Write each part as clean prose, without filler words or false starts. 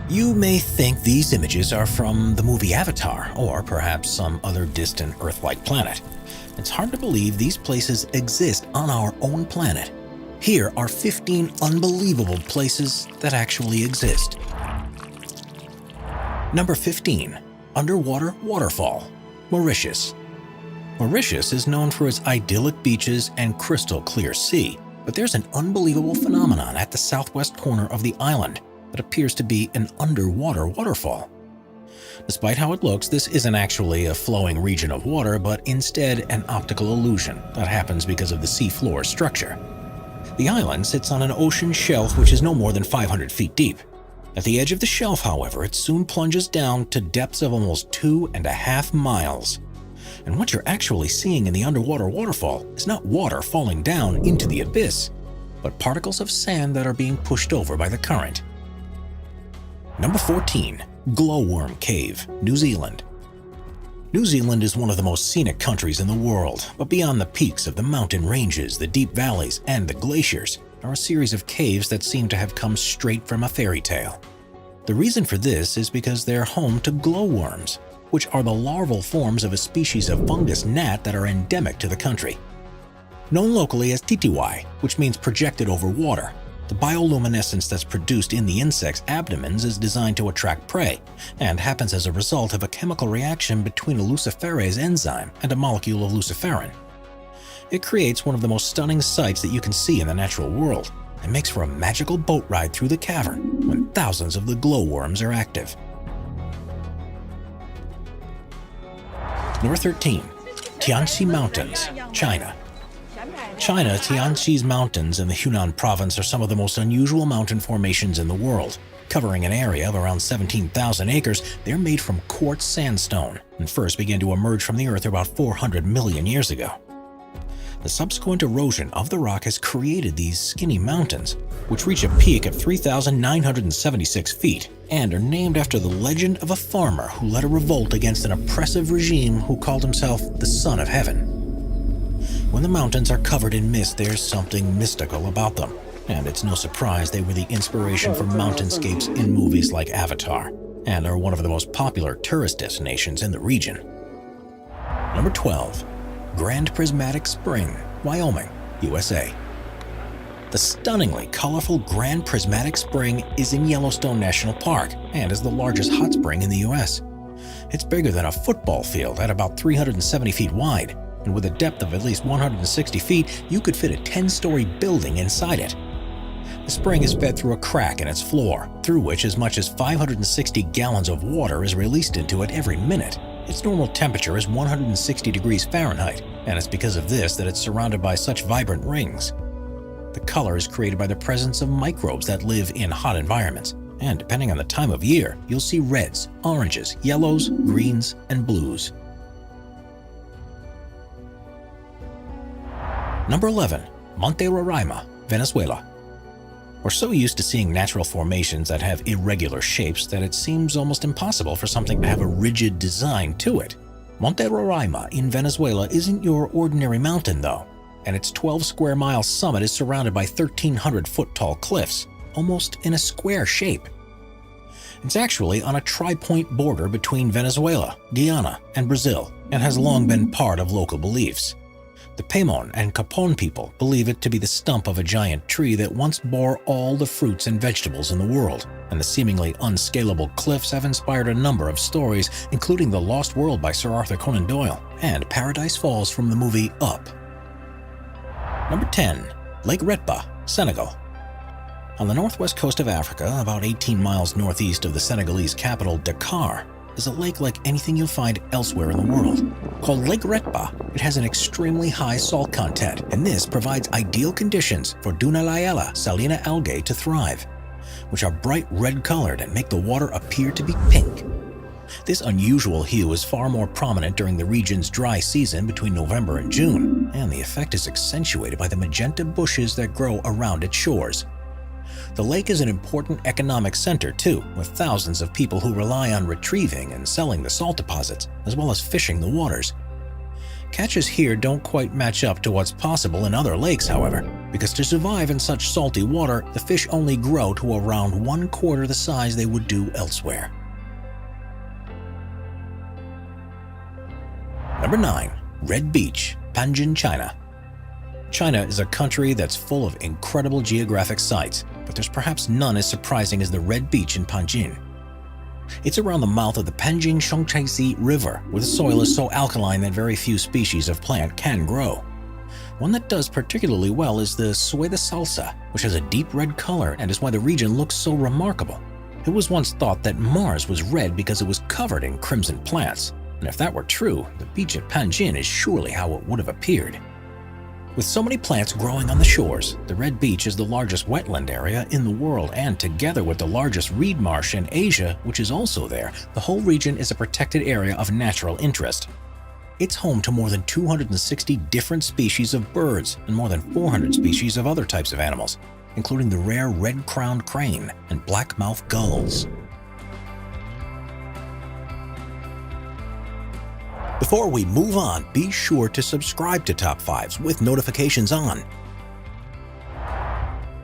You may think these images are from the movie Avatar, or perhaps some other distant Earth-like planet. It's hard to believe these places exist on our own planet. Here are 15 unbelievable places that actually exist. Number 15. Underwater Waterfall, Mauritius. Mauritius is known for its idyllic beaches and crystal clear sea, but there's an unbelievable phenomenon at the southwest corner of the island that appears to be an underwater waterfall. Despite how it looks, this isn't actually a flowing region of water, but instead an optical illusion that happens because of the seafloor structure. The island sits on an ocean shelf which is no more than 500 feet deep. At the edge of the shelf, however, it soon plunges down to depths of almost 2.5 miles. And what you're actually seeing in the underwater waterfall is not water falling down into the abyss, but particles of sand that are being pushed over by the current. Number 14. Glowworm Cave, New Zealand. New Zealand is one of the most scenic countries in the world, but beyond the peaks of the mountain ranges, the deep valleys, and the glaciers are a series of caves that seem to have come straight from a fairy tale. The reason for this is because they're home to glowworms, which are the larval forms of a species of fungus gnat that are endemic to the country. Known locally as titiwai, which means projected over water, the bioluminescence that's produced in the insect's abdomens is designed to attract prey and happens as a result of a chemical reaction between a luciferase enzyme and a molecule of luciferin. It creates one of the most stunning sights that you can see in the natural world and makes for a magical boat ride through the cavern when thousands of the glowworms are active. Number 13. Tianxi Mountains, China. China, Tianxi's mountains in the Hunan province are some of the most unusual mountain formations in the world. Covering an area of around 17,000 acres, they're made from quartz sandstone and first began to emerge from the earth about 400 million years ago. The subsequent erosion of the rock has created these skinny mountains, which reach a peak of 3,976 feet and are named after the legend of a farmer who led a revolt against an oppressive regime who called himself the Son of Heaven. When the mountains are covered in mist, there's something mystical about them, and it's no surprise they were the inspiration for mountainscapes in movies like Avatar, and are one of the most popular tourist destinations in the region. Number 12. Grand Prismatic Spring, Wyoming, USA. The stunningly colorful Grand Prismatic Spring is in Yellowstone National Park and is the largest hot spring in the US. It's bigger than a football field at about 370 feet wide, and with a depth of at least 160 feet, you could fit a 10-story building inside it. The spring is fed through a crack in its floor, through which as much as 560 gallons of water is released into it every minute. Its normal temperature is 160 degrees Fahrenheit, and it's because of this that it's surrounded by such vibrant rings. The color is created by the presence of microbes that live in hot environments, and depending on the time of year, you'll see reds, oranges, yellows, greens, and blues. Number 11. Monte Roraima, Venezuela. We're so used to seeing natural formations that have irregular shapes that it seems almost impossible for something to have a rigid design to it. Monte Roraima in Venezuela isn't your ordinary mountain though, and its 12-square-mile summit is surrounded by 1,300-foot-tall cliffs, almost in a square shape. It's actually on a tri-point border between Venezuela, Guyana, and Brazil, and has long been part of local beliefs. The Paimon and Capon people believe it to be the stump of a giant tree that once bore all the fruits and vegetables in the world, and the seemingly unscalable cliffs have inspired a number of stories, including The Lost World by Sir Arthur Conan Doyle and Paradise Falls from the movie Up. Number 10. Lake Retba, Senegal. On the northwest coast of Africa, about 18 miles northeast of the Senegalese capital, Dakar, is a lake like anything you'll find elsewhere in the world. Called Lake Retba, it has an extremely high salt content, and this provides ideal conditions for Dunaliella salina algae to thrive, which are bright red-colored and make the water appear to be pink. This unusual hue is far more prominent during the region's dry season between November and June, and the effect is accentuated by the magenta bushes that grow around its shores. The lake is an important economic center too, with thousands of people who rely on retrieving and selling the salt deposits, as well as fishing the waters. Catches here don't quite match up to what's possible in other lakes, however, because to survive in such salty water, the fish only grow to around 1/4 the size they would do elsewhere. Number 9. Red Beach, Panjin, China. China is a country that's full of incredible geographic sites, but there's perhaps none as surprising as the Red Beach in Panjin. It's around the mouth of the Panjin Songchaisi River, where the soil is so alkaline that very few species of plant can grow. One that does particularly well is the Sueda salsa, which has a deep red color and is why the region looks so remarkable. It was once thought that Mars was red because it was covered in crimson plants, and if that were true, the beach at Panjin is surely how it would have appeared. With so many plants growing on the shores, the Red Beach is the largest wetland area in the world, and together with the largest reed marsh in Asia, which is also there, the whole region is a protected area of natural interest. It's home to more than 260 different species of birds and more than 400 species of other types of animals, including the rare red-crowned crane and black-mouthed gulls. Before we move on, be sure to subscribe to Top 5s with notifications on.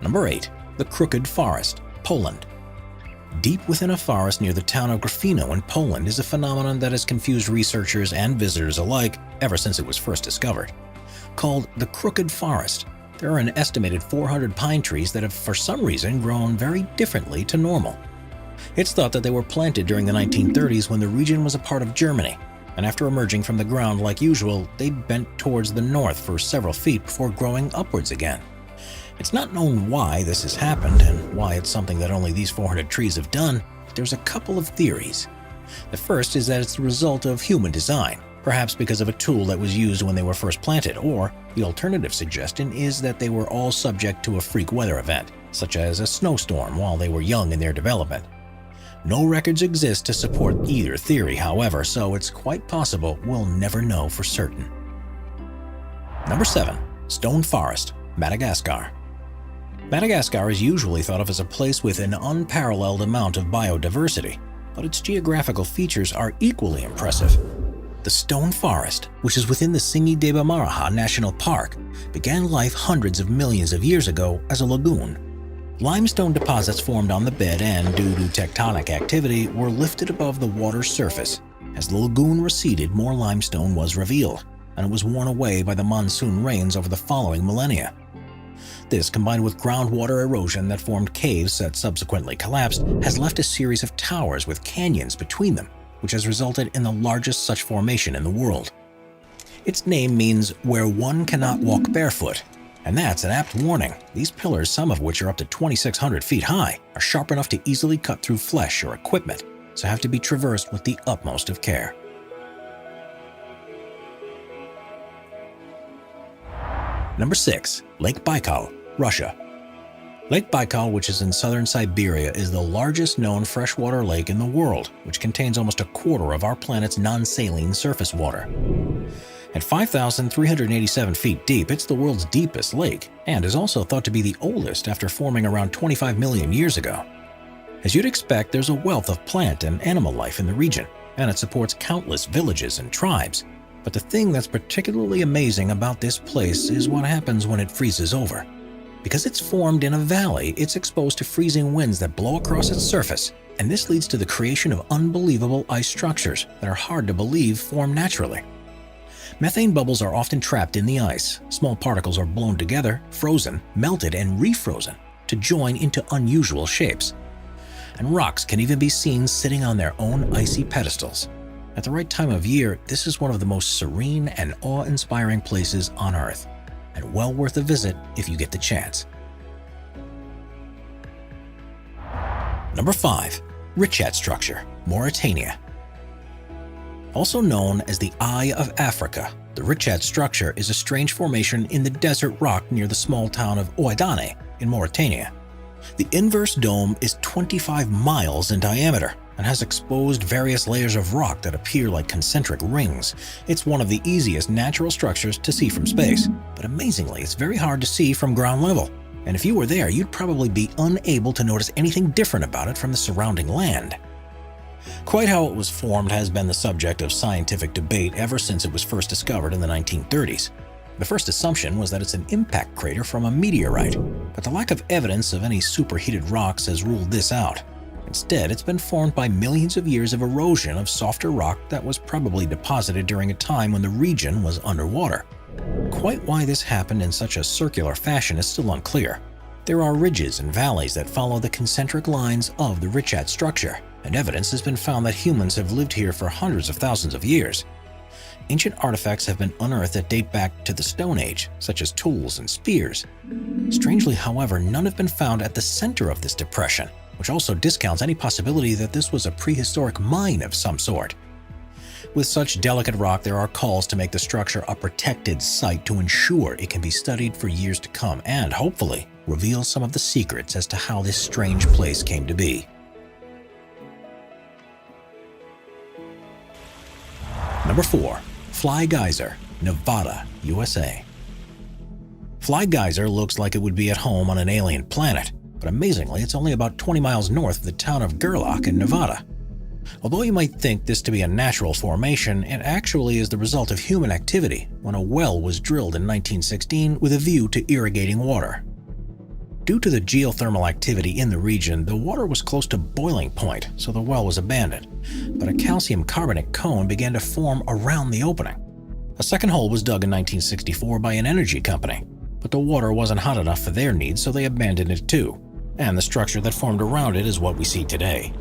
Number 8. The Crooked Forest, Poland. Deep within a forest near the town of Gryfino in Poland is a phenomenon that has confused researchers and visitors alike ever since it was first discovered. Called the Crooked Forest, there are an estimated 400 pine trees that have for some reason grown very differently to normal. It's thought that they were planted during the 1930s when the region was a part of Germany, and after emerging from the ground like usual, they bent towards the north for several feet before growing upwards again. It's not known why this has happened and why it's something that only these 400 trees have done, but there's a couple of theories. The first is that it's the result of human design, perhaps because of a tool that was used when they were first planted, or the alternative suggestion is that they were all subject to a freak weather event, such as a snowstorm while they were young in their development. No records exist to support either theory, however, so it's quite possible we'll never know for certain. Number 7. Stone Forest, Madagascar. Madagascar is usually thought of as a place with an unparalleled amount of biodiversity, but its geographical features are equally impressive. The Stone Forest, which is within the Tsingy-de-Bemaraha National Park, began life hundreds of millions of years ago as a lagoon. Limestone deposits formed on the bed and, due to tectonic activity, were lifted above the water's surface. As the lagoon receded, more limestone was revealed, and it was worn away by the monsoon rains over the following millennia. This, combined with groundwater erosion that formed caves that subsequently collapsed, has left a series of towers with canyons between them, which has resulted in the largest such formation in the world. Its name means "where one cannot walk barefoot," and that's an apt warning. These pillars, some of which are up to 2,600 feet high, are sharp enough to easily cut through flesh or equipment, so have to be traversed with the utmost of care. Number 6. Lake Baikal, Russia. Lake Baikal, which is in southern Siberia, is the largest known freshwater lake in the world, which contains almost a quarter of our planet's non-saline surface water. At 5,387 feet deep, it's the world's deepest lake, and is also thought to be the oldest after forming around 25 million years ago. As you'd expect, there's a wealth of plant and animal life in the region, and it supports countless villages and tribes. But the thing that's particularly amazing about this place is what happens when it freezes over. Because it's formed in a valley, it's exposed to freezing winds that blow across its surface, and this leads to the creation of unbelievable ice structures that are hard to believe form naturally. Methane bubbles are often trapped in the ice. Small particles are blown together, frozen, melted, and refrozen to join into unusual shapes. And rocks can even be seen sitting on their own icy pedestals. At the right time of year, this is one of the most serene and awe-inspiring places on Earth, and well worth a visit if you get the chance. Number 5. Richat Structure, Mauritania. Also known as the Eye of Africa, the Richat Structure is a strange formation in the desert rock near the small town of Ouaddané in Mauritania. The inverse dome is 25 miles in diameter and has exposed various layers of rock that appear like concentric rings. It's one of the easiest natural structures to see from space, but amazingly, it's very hard to see from ground level. And if you were there, you'd probably be unable to notice anything different about it from the surrounding land. Quite how it was formed has been the subject of scientific debate ever since it was first discovered in the 1930s. The first assumption was that it's an impact crater from a meteorite, but the lack of evidence of any superheated rocks has ruled this out. Instead, it's been formed by millions of years of erosion of softer rock that was probably deposited during a time when the region was underwater. Quite why this happened in such a circular fashion is still unclear. There are ridges and valleys that follow the concentric lines of the Richat structure, and evidence has been found that humans have lived here for hundreds of thousands of years. Ancient artifacts have been unearthed that date back to the Stone Age, such as tools and spears. Strangely, however, none have been found at the center of this depression, which also discounts any possibility that this was a prehistoric mine of some sort. With such delicate rock, there are calls to make the structure a protected site to ensure it can be studied for years to come and, hopefully, reveal some of the secrets as to how this strange place came to be. Number 4. Fly Geyser, Nevada, USA. Fly Geyser looks like it would be at home on an alien planet, but amazingly, it's only about 20 miles north of the town of Gerlach in Nevada. Although you might think this to be a natural formation, it actually is the result of human activity when a well was drilled in 1916 with a view to irrigating water. Due to the geothermal activity in the region, the water was close to boiling point, so the well was abandoned, but a calcium carbonate cone began to form around the opening. A second hole was dug in 1964 by an energy company, but the water wasn't hot enough for their needs, so they abandoned it too, and the structure that formed around it is what we see today.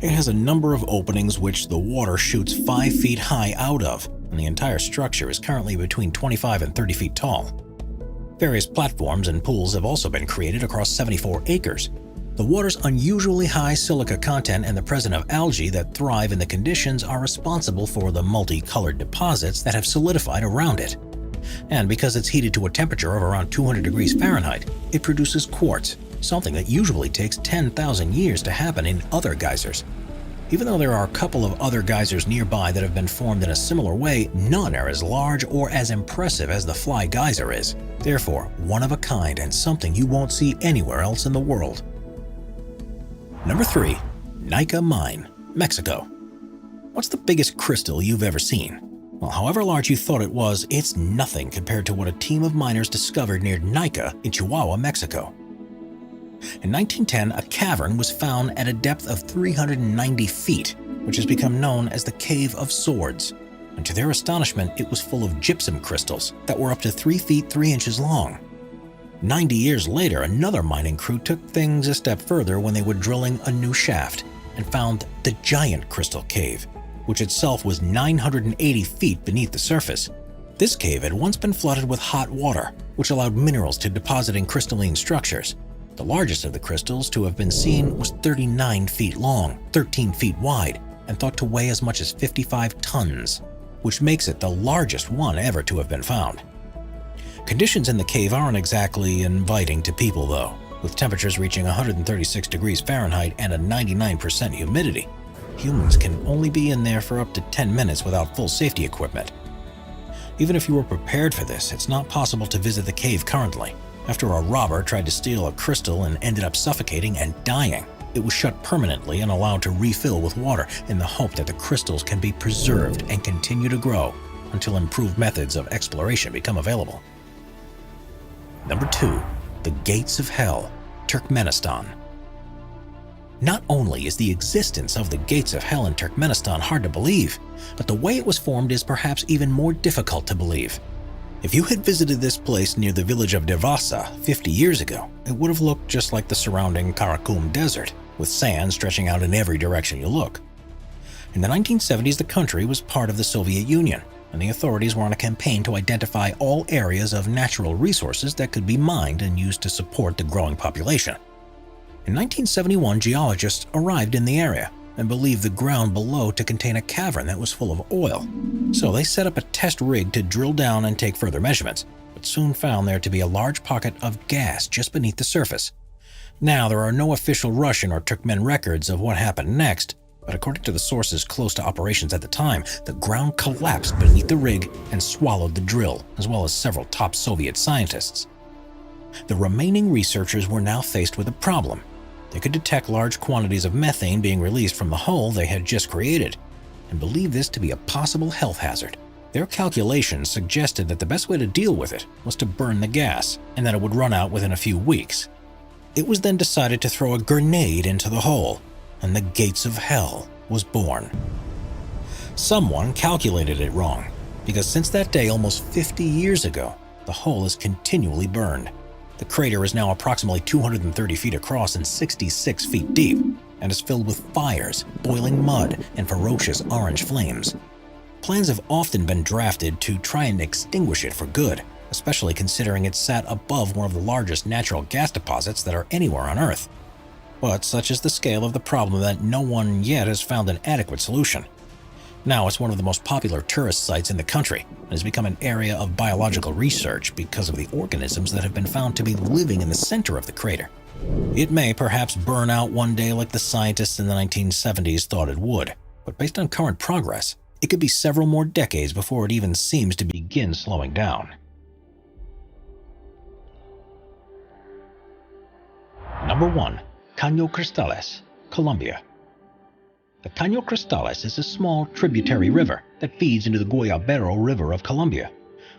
It has a number of openings which the water shoots 5 feet high out of, and the entire structure is currently between 25 and 30 feet tall. Various platforms and pools have also been created across 74 acres. The water's unusually high silica content and the presence of algae that thrive in the conditions are responsible for the multicolored deposits that have solidified around it. And because it's heated to a temperature of around 200 degrees Fahrenheit, it produces quartz, something that usually takes 10,000 years to happen in other geysers. Even though there are a couple of other geysers nearby that have been formed in a similar way, none are as large or as impressive as the Fly Geyser is. Therefore, one of a kind and something you won't see anywhere else in the world. Number 3. Nika Mine, Mexico. What's the biggest crystal you've ever seen? Well, however large you thought it was, it's nothing compared to what a team of miners discovered near Nika in Chihuahua, Mexico. In 1910, a cavern was found at a depth of 390 feet, which has become known as the Cave of Swords. And to their astonishment, it was full of gypsum crystals that were up to 3 feet 3 inches long. 90 years later, another mining crew took things a step further when they were drilling a new shaft and found the Giant Crystal Cave, which itself was 980 feet beneath the surface. This cave had once been flooded with hot water, which allowed minerals to deposit in crystalline structures. The largest of the crystals to have been seen was 39 feet long, 13 feet wide, and thought to weigh as much as 55 tons, which makes it the largest one ever to have been found. Conditions in the cave aren't exactly inviting to people though, with temperatures reaching 136 degrees Fahrenheit and a 99% humidity. Humans can only be in there for up to 10 minutes without full safety equipment. Even if you were prepared for this, it's not possible to visit the cave currently. After a robber tried to steal a crystal and ended up suffocating and dying, it was shut permanently and allowed to refill with water in the hope that the crystals can be preserved and continue to grow until improved methods of exploration become available. Number 2. The Gates of Hell, Turkmenistan. Not only is the existence of the Gates of Hell in Turkmenistan hard to believe, but the way it was formed is perhaps even more difficult to believe. If you had visited this place near the village of Devasa 50 years ago, it would have looked just like the surrounding Karakum Desert, with sand stretching out in every direction you look. In the 1970s, the country was part of the Soviet Union, and the authorities were on a campaign to identify all areas of natural resources that could be mined and used to support the growing population. In 1971, geologists arrived in the area and believed the ground below to contain a cavern that was full of oil. So they set up a test rig to drill down and take further measurements, but soon found there to be a large pocket of gas just beneath the surface. Now, there are no official Russian or Turkmen records of what happened next, but according to the sources close to operations at the time, the ground collapsed beneath the rig and swallowed the drill, as well as several top Soviet scientists. The remaining researchers were now faced with a problem. They could detect large quantities of methane being released from the hole they had just created, and believed this to be a possible health hazard. Their calculations suggested that the best way to deal with it was to burn the gas, and that it would run out within a few weeks. It was then decided to throw a grenade into the hole, and the gates of hell was born. Someone calculated it wrong, because since that day almost 50 years ago, the hole is continually burned. The crater is now approximately 230 feet across and 66 feet deep, and is filled with fires, boiling mud, and ferocious orange flames. Plans have often been drafted to try and extinguish it for good, especially considering it sat above one of the largest natural gas deposits that are anywhere on Earth. But such is the scale of the problem that no one yet has found an adequate solution. Now it's one of the most popular tourist sites in the country and has become an area of biological research because of the organisms that have been found to be living in the center of the crater. It may perhaps burn out one day like the scientists in the 1970s thought it would, but based on current progress, it could be several more decades before it even seems to begin slowing down. Number 1. Caño Cristales, Colombia. The Caño Cristales is a small tributary river that feeds into the Guayabero River of Colombia.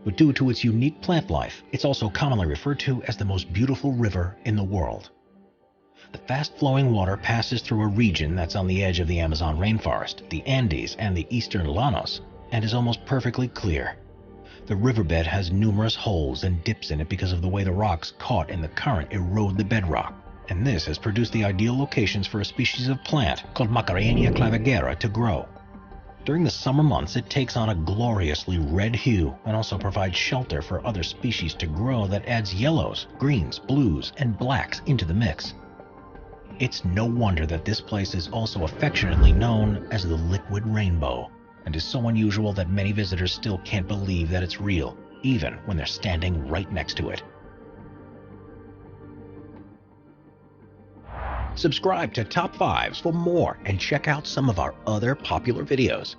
But due to its unique plant life, it's also commonly referred to as the most beautiful river in the world. The fast-flowing water passes through a region that's on the edge of the Amazon rainforest, the Andes, and the eastern Llanos, and is almost perfectly clear. The riverbed has numerous holes and dips in it because of the way the rocks caught in the current erode the bedrock, and this has produced the ideal locations for a species of plant called Macarenia clavigera to grow. During the summer months, it takes on a gloriously red hue and also provides shelter for other species to grow that adds yellows, greens, blues, and blacks into the mix. It's no wonder that this place is also affectionately known as the Liquid Rainbow, and is so unusual that many visitors still can't believe that it's real, even when they're standing right next to it. Subscribe to Top 5s for more and check out some of our other popular videos.